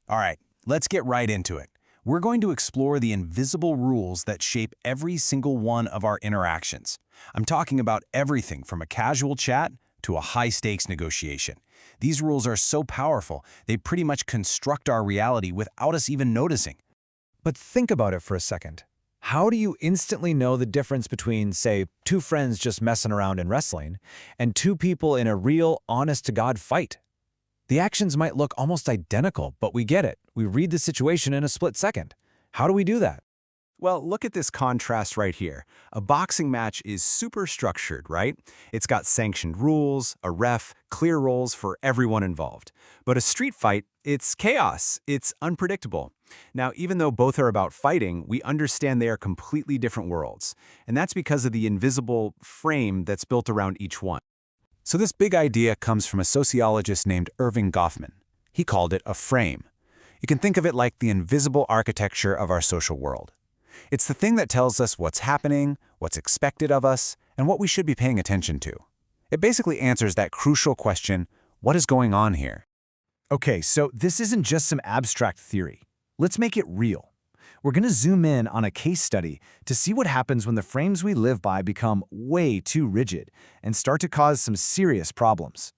All right, let's get right into it. We're going to explore the invisible rules that shape every single one of our interactions. I'm talking about everything from a casual chat to a high-stakes negotiation. These rules are so powerful, they pretty much construct our reality without us even noticing. But think about it for a second. How do you instantly know the difference between, say, two friends just messing around and wrestling, and two people in a real, honest-to-God fight? The actions might look almost identical, but we get it. We read the situation in a split second. How do we do that? Well, look at this contrast right here. A boxing match is super structured, right? It's got sanctioned rules, a ref, clear roles for everyone involved. But a street fight, it's chaos. It's unpredictable. Now, even though both are about fighting, we understand they are completely different worlds. And that's because of the invisible frame that's built around each one. So this big idea comes from a sociologist named Irving Goffman. He called it a frame. You can think of it like the invisible architecture of our social world. It's the thing that tells us what's happening, what's expected of us, and what we should be paying attention to. It basically answers that crucial question, what is going on here? Okay, so this isn't just some abstract theory. Let's make it real. We're going to zoom in on a case study to see what happens when the frames we live by become way too rigid and start to cause some serious problems.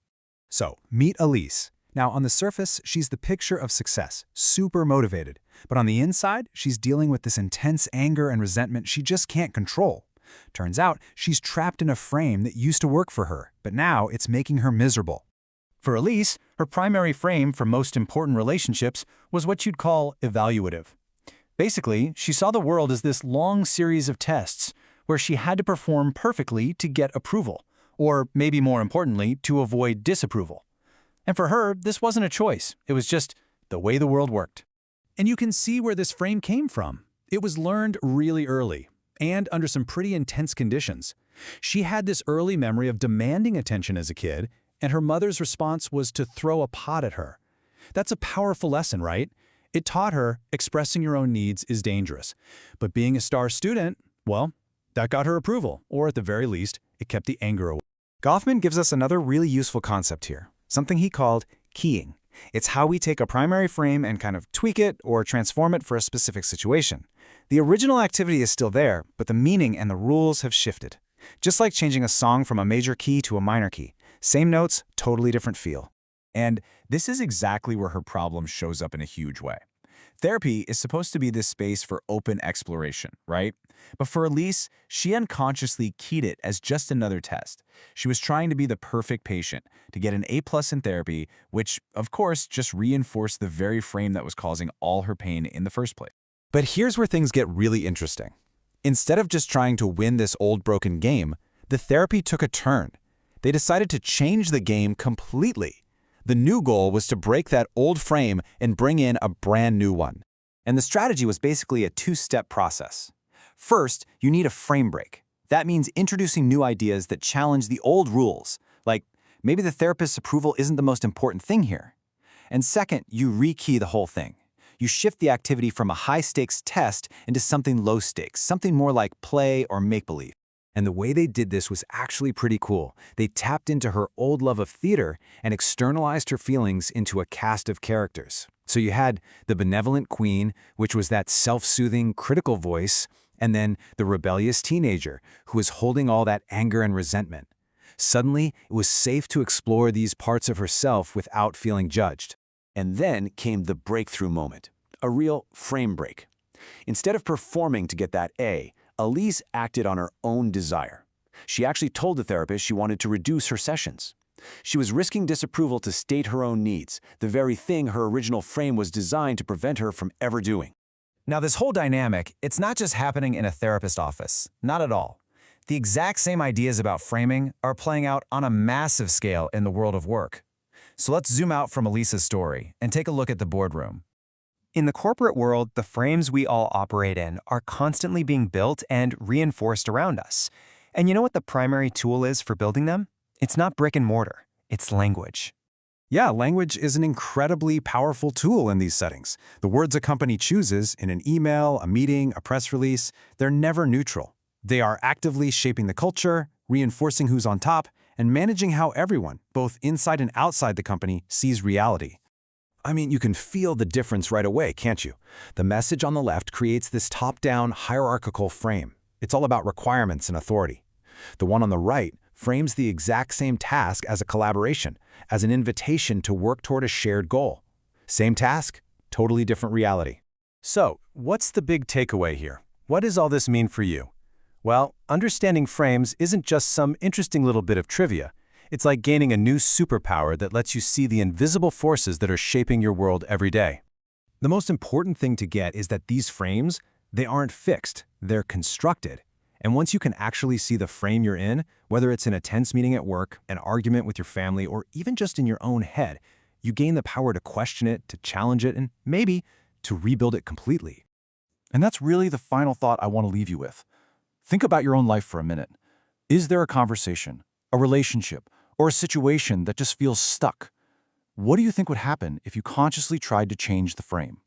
So, meet Elise. Now, on the surface, she's the picture of success, super motivated. But on the inside, she's dealing with this intense anger and resentment she just can't control. Turns out, she's trapped in a frame that used to work for her, but now it's making her miserable. For Elise, her primary frame for most important relationships was what you'd call evaluative. Basically, she saw the world as this long series of tests where she had to perform perfectly to get approval, or maybe more importantly, to avoid disapproval. And for her, this wasn't a choice. It was just the way the world worked. And you can see where this frame came from. It was learned really early, and under some pretty intense conditions. She had this early memory of demanding attention as a kid, and her mother's response was to throw a pot at her. That's a powerful lesson, right? It taught her expressing your own needs is dangerous. But being a star student, well, that got her approval, or at the very least, it kept the anger away. Goffman gives us another really useful concept here, something he called keying. It's how we take a primary frame and kind of tweak it or transform it for a specific situation. The original activity is still there, but the meaning and the rules have shifted. Just like changing a song from a major key to a minor key. Same notes, totally different feel. And this is exactly where her problem shows up in a huge way. Therapy is supposed to be this space for open exploration, right? But for Elise, she unconsciously keyed it as just another test. She was trying to be the perfect patient, to get an A+ in therapy, which, of course, just reinforced the very frame that was causing all her pain in the first place. But here's where things get really interesting. Instead of just trying to win this old broken game, the therapy took a turn. They decided to change the game completely. The new goal was to break that old frame and bring in a brand new one. And the strategy was basically a two-step process. First, you need a frame break. That means introducing new ideas that challenge the old rules, like maybe the therapist's approval isn't the most important thing here. And second, you rekey the whole thing. You shift the activity from a high-stakes test into something low-stakes, something more like play or make-believe. And the way they did this was actually pretty cool. They tapped into her old love of theater and externalized her feelings into a cast of characters. So you had the benevolent queen, which was that self-soothing, critical voice, and then the rebellious teenager, who was holding all that anger and resentment. Suddenly, it was safe to explore these parts of herself without feeling judged. And then came the breakthrough moment, a real frame break. Instead of performing to get that A, Elise acted on her own desire. She actually told the therapist she wanted to reduce her sessions. She was risking disapproval to state her own needs, the very thing her original frame was designed to prevent her from ever doing. Now, this whole dynamic, it's not just happening in a therapist office. Not at all. The exact same ideas about framing are playing out on a massive scale in the world of work. So let's zoom out from Elisa's story and take a look at the boardroom. In the corporate world, the frames we all operate in are constantly being built and reinforced around us. And you know what the primary tool is for building them? It's not brick and mortar, it's language. Yeah, language is an incredibly powerful tool in these settings. The words a company chooses in an email, a meeting, a press release, they're never neutral. They are actively shaping the culture, reinforcing who's on top, and managing how everyone, both inside and outside the company, sees reality. I mean, you can feel the difference right away, can't you? The message on the left creates this top-down hierarchical frame. It's all about requirements and authority. The one on the right frames the exact same task as a collaboration, as an invitation to work toward a shared goal. Same task, totally different reality. So, what's the big takeaway here? What does all this mean for you? Well, understanding frames isn't just some interesting little bit of trivia. It's like gaining a new superpower that lets you see the invisible forces that are shaping your world every day. The most important thing to get is that these frames, they aren't fixed, they're constructed. And once you can actually see the frame you're in, whether it's in a tense meeting at work, an argument with your family, or even just in your own head, you gain the power to question it, to challenge it, and maybe to rebuild it completely. And that's really the final thought I want to leave you with. Think about your own life for a minute. Is there a conversation, a relationship, or a situation that just feels stuck? What do you think would happen if you consciously tried to change the frame?